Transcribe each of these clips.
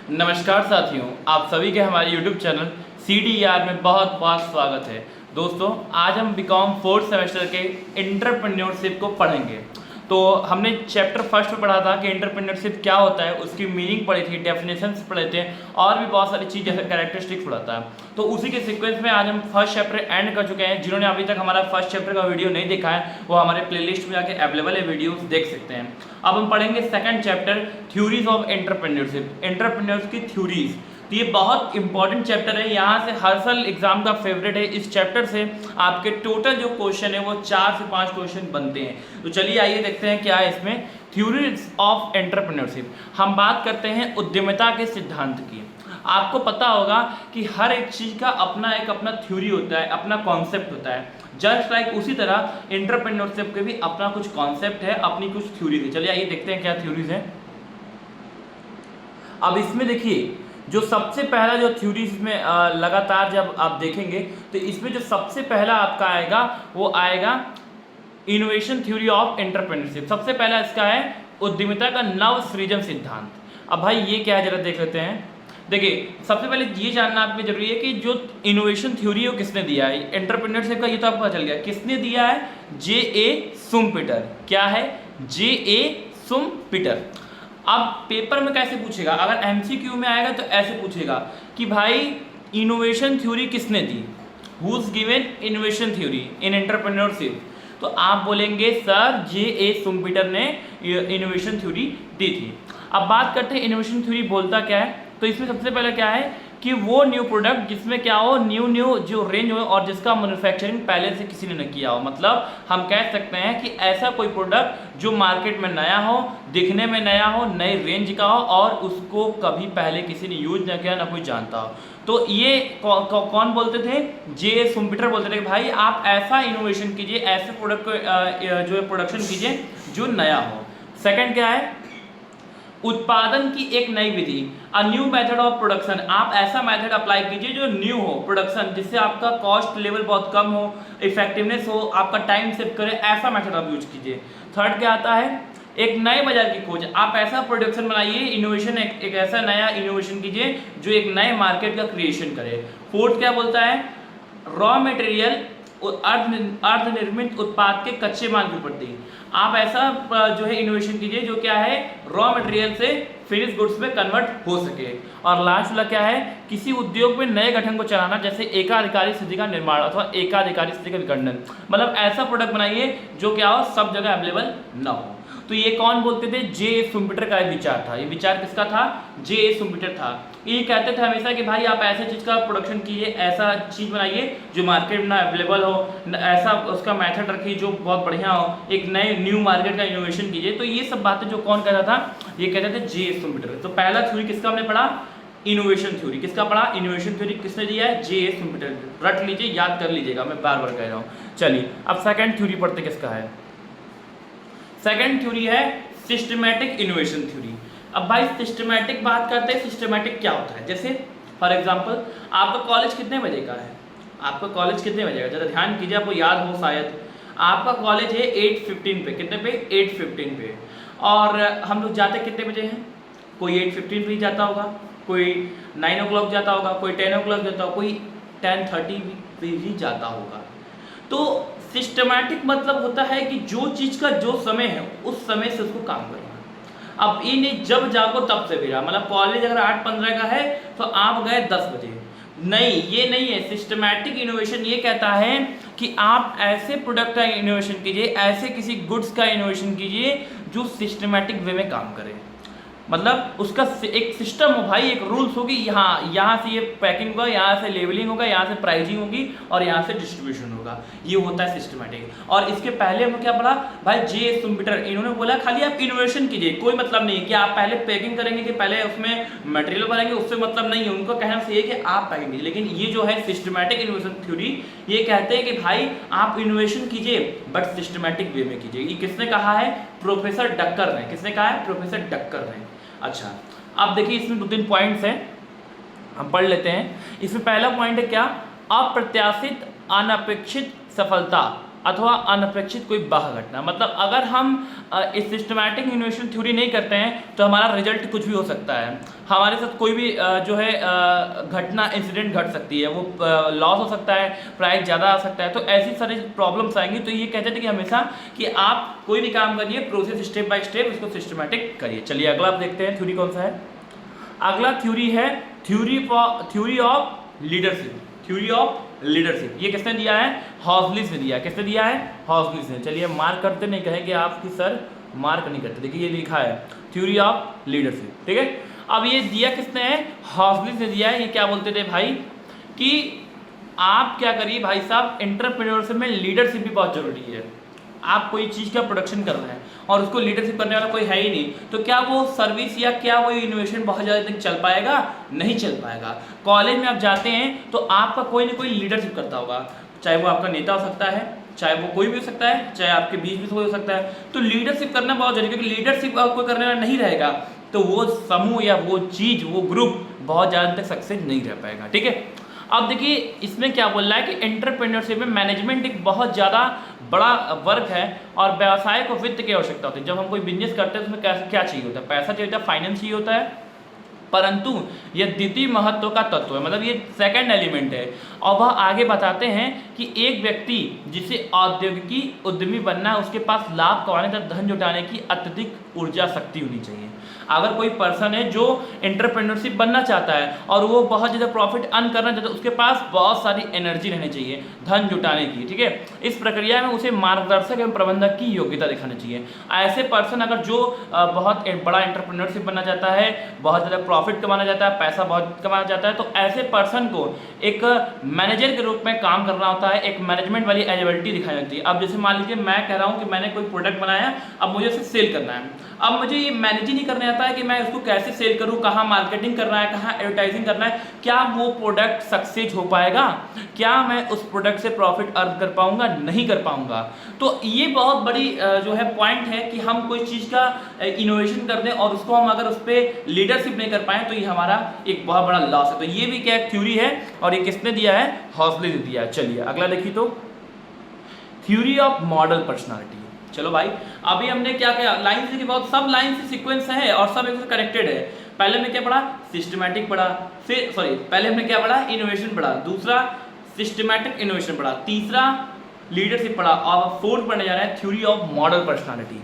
नमस्कार साथियों, आप सभी के हमारे YouTube चैनल CDER में बहुत बहुत स्वागत है। दोस्तों, आज हम बीकॉम 4th सेमेस्टर के एंटरप्रेन्योरशिप को पढ़ेंगे। तो हमने चैप्टर फर्स्ट में पढ़ा था कि एंटरप्रेन्योरशिप क्या होता है, उसकी मीनिंग पढ़ी थी, डेफिनेशंस पढ़े थे और भी बहुत सारी चीज़ जैसे कैरेक्टरिस्टिक्स पढ़ा था। तो उसी के सीक्वेंस में आज हम फर्स्ट चैप्टर एंड कर चुके हैं। जिन्होंने अभी तक हमारा फर्स्ट चैप्टर का वीडियो नहीं देखा है वो हमारे प्लेलिस्ट में जाके अवेलेबल है, वीडियोस देख सकते हैं। अब हम पढ़ेंगे second chapter, theories of entrepreneurship, entrepreneurs की थ्योरीज। तो ये बहुत इंपॉर्टेंट चैप्टर है, यहाँ से हर साल एग्जाम का फेवरेट है। इस चैप्टर से आपके टोटल जो क्वेश्चन है वो 4 से 5 क्वेश्चन बनते हैं। तो चलिए आइए देखते हैं क्या है इसमें। थ्योरीज ऑफ एंटरप्रेन्योरशिप, हम बात करते हैं उद्यमिता के सिद्धांत की। आपको पता होगा कि हर एक चीज़ का अपना थ्योरी होता है, अपना कॉन्सेप्ट होता है। जस्ट लाइक उसी तरह एंटरप्रेन्योरशिप के भी अपना कुछ कॉन्सेप्ट है, अपनी कुछ थ्योरीज है। चलिए आइए देखते हैं क्या थ्योरीज है। अब इसमें देखिए, जो सबसे पहला जो थ्योरीज में लगातार जब आप देखेंगे तो इसमें जो सबसे पहला आपका आएगा वो आएगा इनोवेशन थ्योरी ऑफ एंटरप्रेन्योरशिप। सबसे पहला इसका है उद्यमिता का नव सृजन सिद्धांत। अब भाई ये क्या है, जरा देख लेते हैं। देखिए, सबसे पहले ये जानना आपको जरूरी है कि जो इनोवेशन थ्योरी है वो किसने दिया है। एंटरप्रेन्योरशिप का ये तो आपको पता चल गया, किसने दिया है? J.A. शुम्पेटर। क्या है? J.A. शुम्पेटर। अब पेपर में कैसे पूछेगा, अगर MCQ में आएगा तो ऐसे पूछेगा कि भाई इनोवेशन थ्योरी किसने दी, who is given innovation theory in entrepreneurship. तो आप बोलेंगे सर J.A. शुम्पेटर ने इनोवेशन थ्योरी दी थी। अब बात करते हैं इनोवेशन थ्योरी बोलता क्या है। तो इसमें सबसे पहले क्या है कि वो न्यू प्रोडक्ट जिसमें क्या हो, न्यू जो रेंज हो और जिसका मैन्युफैक्चरिंग पहले से किसी ने न किया हो। मतलब हम कह सकते हैं कि ऐसा कोई प्रोडक्ट जो मार्केट में नया हो, दिखने में नया हो, नई रेंज का हो और उसको कभी पहले किसी ने यूज न किया, ना कोई जानता हो। तो ये कौन बोलते थे? J.A. शुम्पेटर बोलते थे कि भाई आप ऐसा इनोवेशन कीजिए, ऐसे प्रोडक्ट को जो है प्रोडक्शन कीजिए जो नया हो। सेकंड क्या है? उत्पादन की एक नई विधि, a new method of production. आप ऐसा मेथड अप्लाई कीजिए जो न्यू हो प्रोडक्शन, जिससे आपका कॉस्ट लेवल बहुत कम हो, इफेक्टिवनेस हो, आपका टाइम सेव करे, ऐसा मेथड आप यूज कीजिए। थर्ड क्या आता है? एक नए बाजार की खोज। आप ऐसा प्रोडक्शन बनाइए, इनोवेशन एक ऐसा नया इनोवेशन कीजिए जो एक नए मार्केट का क्रिएशन करे। फोर्थ क्या बोलता है? रॉ मटेरियल, अर्धनिर्मित उत्पाद के कच्चे माल की प्रति। आप ऐसा जो है इनोवेशन कीजिए जो क्या है, रॉ मटेरियल से फिनिश गुड्स में कन्वर्ट हो सके। और लास्ट वाला क्या है? किसी उद्योग में नए गठन को चलाना, जैसे एकाधिकारी स्थिति का निर्माण अथवा एकाधिकारी स्थिति का विखंडन। मतलब ऐसा प्रोडक्ट बनाइए जो क्या हो, सब जगह अवेलेबल ना हो। तो ये कौन बोलते थे? J.A. शुम्पेटर का विचार था। ये विचार किसका था? J.A. शुम्पेटर था। ये कहते थे हमेशा कि भाई आप ऐसे चीज़ का प्रोडक्शन कीजिए, ऐसा चीज़ बनाइए जो मार्केट में ना अवेलेबल हो, ऐसा उसका मेथड रखिए जो बहुत बढ़िया हो, एक नए न्यू मार्केट का इनोवेशन कीजिए। तो ये सब बातें जो कौन कहता था, ये कहते थे J.A. शुम्पेटर। तो पहला थ्योरी किसका हमने पढ़ा? Innovation theory. किसका पढ़ा? इनोवेशन थ्योरी किसने दिया है? J.A. शुम्पेटर। रट लीजिए, याद कर लीजिएगा, मैं बार बार कह रहा हूँ। चलिए अब सेकेंड थ्योरी पढ़ते किसका है। सेकेंड थ्योरी है सिस्टमैटिक इनोवेशन थ्योरी। अब भाई सिस्टमैटिक बात करते हैं, सिस्टमैटिक क्या होता है। जैसे फॉर एग्जांपल, आपका कॉलेज कितने बजे का है? आपका कॉलेज कितने बजे का, जरा ध्यान कीजिए, आपको याद हो शायद। आपका कॉलेज है 8:15 पे। कितने पे? 8:15 पे। और हम लोग जाते कितने बजे हैं? कोई 8:15 पे ही जाता होगा, कोई 9 o'clock जाता होगा, कोई 10 o'clock जाता होगा, कोई 10:30 पे ही जाता होगा। तो सिस्टमैटिक मतलब होता है कि जो चीज़ का जो समय है उस समय से उसको काम करना। अब ये नहीं जब जागो तब से भेजा, मतलब कॉलेज अगर 8:15 का है तो आप गए 10 बजे, नहीं, ये नहीं है। सिस्टमैटिक इनोवेशन ये कहता है कि आप ऐसे प्रोडक्ट का इनोवेशन कीजिए, ऐसे किसी गुड्स का इनोवेशन कीजिए जो सिस्टमैटिक वे में काम करे। मतलब उसका एक सिस्टम हो भाई, एक रूल्स होगी, यहाँ से ये पैकिंग होगा, यहाँ से लेबलिंग होगा, यहाँ से प्राइसिंग होगी और यहाँ से डिस्ट्रीब्यूशन होगा। ये होता है सिस्टमैटिक। और इसके पहले हमने क्या पढ़ा भाई? J.A. शुम्पेटर, इन्होंने बोला खाली आप इनोवेशन कीजिए, कोई मतलब नहीं है कि आप पहले पैकिंग करेंगे कि पहले उसमें मटेरियल बनाएंगे, उससे मतलब नहीं है। उनका कहना सही है कि आप पैकिंग कीजिए। लेकिन ये जो है सिस्टमैटिक इनोवेशन थ्योरी, ये कहते हैं कि भाई आप इनोवेशन कीजिए बट सिस्टमैटिक वे में कीजिए। ये किसने कहा है? प्रोफेसर डक्कर ने। किसने कहा है? प्रोफेसर डक्कर ने। अच्छा, अब देखिए इसमें 2-3 पॉइंट्स हैं, हम पढ़ लेते हैं। इसमें पहला पॉइंट है क्या? अप्रत्याशित अनपेक्षित सफलता। अथवा अनपेक्षित कोई बाह्य घटना। मतलब अगर हम इस सिस्टमैटिक इनोवेशन थ्योरी नहीं करते हैं तो हमारा रिजल्ट कुछ भी हो सकता है, हमारे साथ कोई भी जो है घटना इंसिडेंट घट सकती है, वो लॉस हो सकता है, प्राइस ज़्यादा आ सकता है, तो ऐसी सारी प्रॉब्लम्स आएंगी। तो ये कहते थे कि हमेशा कि आप कोई भी काम करिए प्रोसेस स्टेप बाय स्टेप इसको सिस्टमैटिक करिए। चलिए अगला आप देखते हैं थ्योरी कौन सा है। अगला थ्योरी है theory of leadership. Theory of leadership ये किसने दिया है? हॉजलिस ने दिया है। किसने दिया है? हॉजलिस ने। चलिए मार्क करते नहीं कहेंगे आपकी सर मार्क नहीं करते, देखिए ये लिखा है थ्योरी ऑफ लीडरशिप, ठीक है। अब ये दिया किसने है? हॉजलिस ने दिया है। ये क्या बोलते थे भाई कि आप क्या करिए भाई साहब, एंटरप्रेन्योरशिप में लीडरशिप भी बहुत जरूरी है। आप कोई चीज़ का प्रोडक्शन कर रहे हैं और उसको लीडरशिप करने वाला कोई है ही नहीं, तो क्या वो सर्विस या क्या वो इनोवेशन बहुत ज़्यादा दिन चल पाएगा? नहीं चल पाएगा। कॉलेज में आप जाते हैं तो आपका कोई ना कोई लीडरशिप करता होगा, चाहे वो आपका नेता हो सकता है, चाहे वो कोई भी हो सकता है, चाहे आपके बीच में कोई हो सकता है। तो लीडरशिप करना बहुत जरूरी है, क्योंकि लीडरशिप कोई करने वाला नहीं रहेगा तो वो समूह या वो चीज़ वो ग्रुप बहुत ज़्यादा तक सक्सेस नहीं रह पाएगा, ठीक है। अब देखिए इसमें क्या बोल रहा है कि एंटरप्रेन्योरशिप में मैनेजमेंट एक बहुत ज़्यादा बड़ा वर्क है और व्यवसाय को वित्त की आवश्यकता होती है। जब हम कोई बिजनेस करते हैं तो उसमें क्या चाहिए होता है? पैसा चाहिए होता है, फाइनेंस चाहिए होता है, परंतु यह द्वितीय महत्व का तत्व है, मतलब ये सेकंड एलिमेंट है। और वह आगे बताते हैं कि एक व्यक्ति जिसे औद्योगिकी उद्यमी बनना है उसके पास लाभ कमाने तथा धन जुटाने की अत्यधिक ऊर्जा शक्ति होनी चाहिए। अगर कोई पर्सन है जो एंटरप्रेन्योरशिप बनना चाहता है और वो बहुत ज़्यादा प्रॉफिट अर्न करना चाहता है, उसके पास बहुत सारी एनर्जी रहनी चाहिए धन जुटाने की, ठीक है। इस प्रक्रिया में उसे मार्गदर्शक एवं प्रबंधक की योग्यता दिखानी चाहिए। ऐसे पर्सन अगर जो बहुत बड़ा एंटरप्रेन्योरशिप बनना चाहता है, बहुत ज़्यादा प्रॉफिट कमाना चाहता है, पैसा बहुत कमाना चाहता है, तो ऐसे पर्सन को एक मैनेजर के रूप में काम करना होता है, एक मैनेजमेंट वाली एबिलिटी दिखाई होती है। अब जैसे मान लीजिए मैं कह रहा हूँ कि मैंने कोई प्रोडक्ट बनाया, अब मुझे उसे सेल करना है। अब मुझे ये मैनेज ही नहीं करने आता है कि मैं उसको कैसे सेल करूं, कहाँ मार्केटिंग करना है, कहाँ एडवर्टाइजिंग करना है, क्या वो प्रोडक्ट सक्सेस हो पाएगा, क्या मैं उस प्रोडक्ट से प्रॉफिट अर्न कर पाऊंगा, नहीं कर पाऊंगा। तो ये बहुत बड़ी जो है पॉइंट है कि हम कोई चीज़ का इनोवेशन कर दें और उसको हम अगर उस पर लीडरशिप नहीं कर पाएँ तो ये हमारा एक बहुत बड़ा लॉस है। तो ये भी क्या थ्योरी है और ये किसने दिया है? हॉजलिस ने दिया है। चलिए अगला देखिए तो थ्योरी ऑफ मॉडल पर्सनालिटी। चलो भाई अभी हमने क्या क्या लाइन से बहुत सब लाइन से सीक्वेंस है और सब एक कनेक्टेड है। पहले हमने क्या पढ़ा? सिस्टमैटिक पढ़ा, फिर पहले हमने क्या पढ़ा? इनोवेशन पढ़ा, दूसरा सिस्टमैटिक इनोवेशन पढ़ा, तीसरा लीडरशिप पढ़ा और फोर्थ पढ़ने जा रहा है थ्योरी ऑफ मॉडल पर्सनालिटी।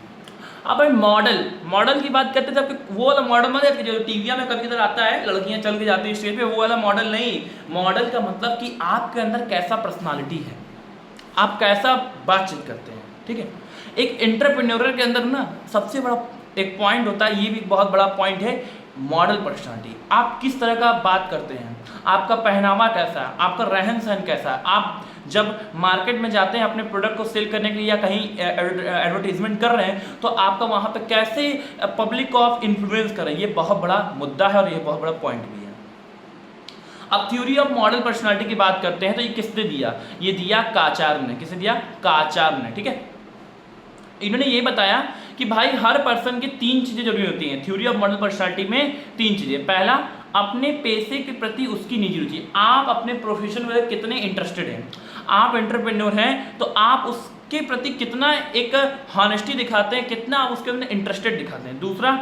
अब भाई मॉडल की बात करते थे, वो वाला मॉडल मतलब जो टीवी में कभी कभी आता है, लड़कियां चल के जाती है स्टेज पे, वो वाला मॉडल नहीं। मॉडल का मतलब कि आपके अंदर कैसा पर्सनालिटी है, आप कैसा बातचीत करते हैं, ठीक है। एक एंटरप्रेन्योर के अंदर ना सबसे बड़ा एक पॉइंट होता है, ये भी बहुत बड़ा पॉइंट है, मॉडल पर्सनालिटी। आप किस तरह का बात करते हैं, आपका पहनावा कैसा है, आपका रहन सहन कैसा है, आप जब मार्केट में जाते हैं अपने प्रोडक्ट को सेल करने के लिए या कहीं एडवर्टीजमेंट कर रहे हैं तो आपका वहाँ पे कैसे पब्लिक को आप इन्फ्लुएंस करें, ये बहुत बड़ा मुद्दा है और ये बहुत बड़ा पॉइंट भी है। अब थ्योरी ऑफ मॉडल पर्सनालिटी की बात करते हैं तो ये किसने दिया? ये दिया काचार्य ने। किसने दिया? काचार्य ने, ठीक है। इन्होंने ये बताया कि भाई हर पर्सन की 3 चीज़ें जरूरी होती हैं। थ्योरी ऑफ मॉडल पर्सनालिटी में 3 चीज़ें। पहला, अपने पेशे के प्रति उसकी निजी रुचि, आप अपने प्रोफेशन में कितने इंटरेस्टेड हैं। आप एंटरप्रेन्योर हैं तो आप उसके प्रति कितना एक हॉनेस्टी दिखाते हैं, कितना आप उसके अंदर इंटरेस्टेड दिखाते हैं। दूसरा,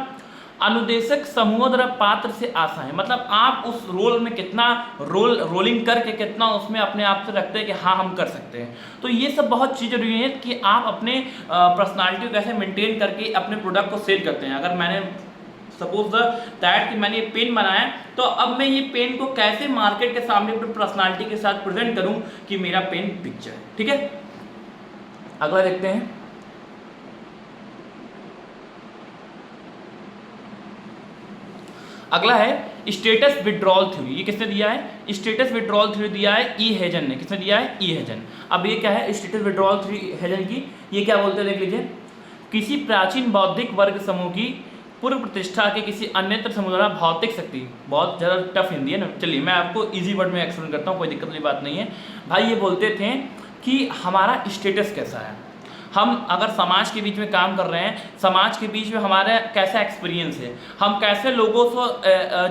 अनुदेशक समूह द्वारा पात्र से आशा है, मतलब आप उस रोल में कितना रोलिंग करके कितना उसमें अपने आप से रखते हैं कि हाँ हम कर सकते हैं। तो ये सब बहुत चीज़ जरूरी है कि आप अपने पर्सनालिटी को कैसे मेंटेन करके अपने प्रोडक्ट को सेल करते हैं। अगर मैंने सपोज दैट कि मैंने ये पेन बनाया तो अब मैं ये पेन को कैसे मार्केट के सामने अपनी पर्सनालिटी के साथ प्रेजेंट करूं कि मेरा पेन बिक जाए, ठीक है। अगला देखते हैं, अगला है स्टेटस विड्रॉल थ्योरी। ये किसने दिया है? स्टेटस विड्रॉल थ्योरी दिया है ई हेजन ने। किसने दिया है? ई हेजन। अब ये क्या है स्टेटस विड्रॉल थ्योरी हेजन की? ये क्या बोलते हैं देख लीजिए, किसी प्राचीन बौद्धिक वर्ग समूह की पूर्व प्रतिष्ठा के किसी अन्यत्र समूह द्वारा भौतिक शक्ति, बहुत ज़्यादा टफ हिंदी है ना, चलिए मैं आपको इजी वर्ड में एक्सप्लेन करता हूँ, कोई दिक्कत वाली बात नहीं है। भाई ये बोलते थे कि हमारा स्टेटस कैसा है, हम अगर समाज के बीच में काम कर रहे हैं, समाज के बीच में हमारा कैसा एक्सपीरियंस है, हम कैसे लोगों को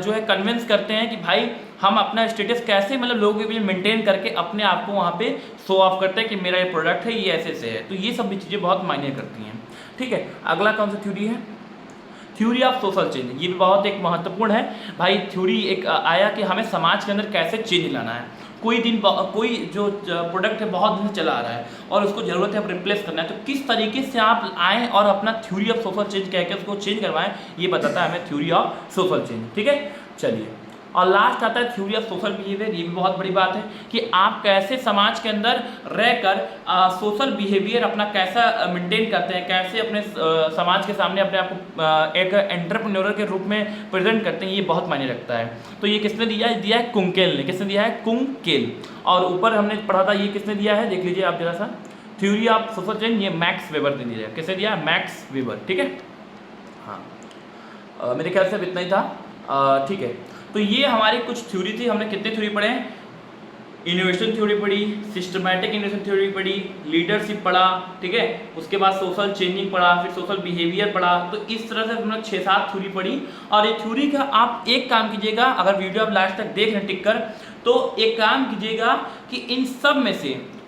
जो है कन्विंस करते हैं कि भाई हम अपना स्टेटस कैसे मतलब लोगों के बीच मेंटेन करके अपने आप को वहाँ पे शो ऑफ करते हैं कि मेरा ये प्रोडक्ट है, ये ऐसे से है। तो ये सब भी चीज़ें बहुत मायने करती हैं। ठीक है, अगला कौन सा थ्योरी है? Theory of social change. ये भी बहुत एक महत्वपूर्ण है भाई। थ्योरी एक आया कि हमें समाज के अंदर कैसे चेंज लाना है। कोई जो प्रोडक्ट है बहुत दिन से चला आ रहा है और उसको ज़रूरत है अब रिप्लेस करना है, तो किस तरीके से आप आएँ और अपना थ्योरी ऑफ सोशल चेंज कह के उसको चेंज करवाएं, ये बताता है हमें थ्योरी ऑफ सोशल चेंज। ठीक है, चलिए। और लास्ट आता है थ्योरी ऑफ सोशल बिहेवियर। ये भी बहुत बड़ी बात है कि आप कैसे समाज के अंदर रहकर सोशल बिहेवियर अपना कैसा मेंटेन करते हैं, कैसे अपने समाज के सामने अपने आप को एक एंटरप्रेन्योर के रूप में प्रेजेंट करते हैं, ये बहुत मायने रखता है। तो ये किसने दिया है कुंकेल ने। किसने दिया है? कुंकेल। और ऊपर हमने पढ़ा था, ये किसने दिया है, देख लीजिए आप जरा सा, थ्योरी ऑफ सोशल चेंज, ये मैक्स वेबर ने दिया है। किसने दिया? Max weber. ठीक है, हाँ, मेरे ख्याल से अब इतना ही था। ठीक है, तो ये हमारी कुछ थ्योरी थी। हमने कितने थ्योरी पढ़े हैं? इनोवेशन थ्योरी पढ़ी, सिस्टमैटिक इनोवेशन थ्योरी पढ़ी, लीडरशिप पढ़ा, ठीक है, उसके बाद सोशल चेंजिंग पढ़ा, फिर सोशल बिहेवियर पढ़ा। तो इस तरह से हमने 6-7 थ्योरी पढ़ी। और ये थ्योरी का आप एक काम कीजिएगा, अगर वीडियो आप लास्ट तक देख रहे हैं टिक कर, तो एक काम कीजिएगा कि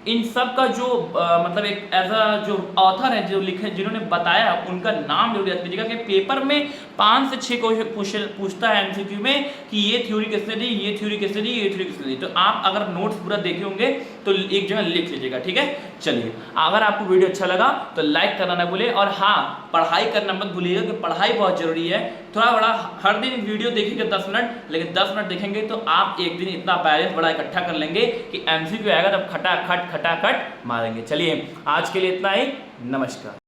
इन सब का जो मतलब एक एज अ जो ऑथर है, जो लिखे, जिन्होंने बताया, उनका नाम जरूर याद कीजिएगा कि पेपर में 5 से 6 क्वेश्चन पूछता है एमसीक्यू में कि ये थ्योरी किसने दी, ये थ्योरी किसने दी, ये थ्योरी किसने दी। तो आप अगर नोट्स पूरा देखे होंगे तो एक जगह लिख लीजिएगा। ठीक है, चलिए। अगर आपको वीडियो अच्छा लगा तो लाइक करना ना भूलें, और हाँ, पढ़ाई करना मत भूलिएगा कि पढ़ाई बहुत जरूरी है। थोड़ा बड़ा हर दिन वीडियो देखिएगा 10 मिनट, लेकिन 10 मिनट देखेंगे तो आप एक दिन इतना बैलेंस बड़ा इकट्ठा कर लेंगे कि एमसीक्यू आएगा तब खटाखट मारेंगे। चलिए, आज के लिए इतना ही। नमस्कार।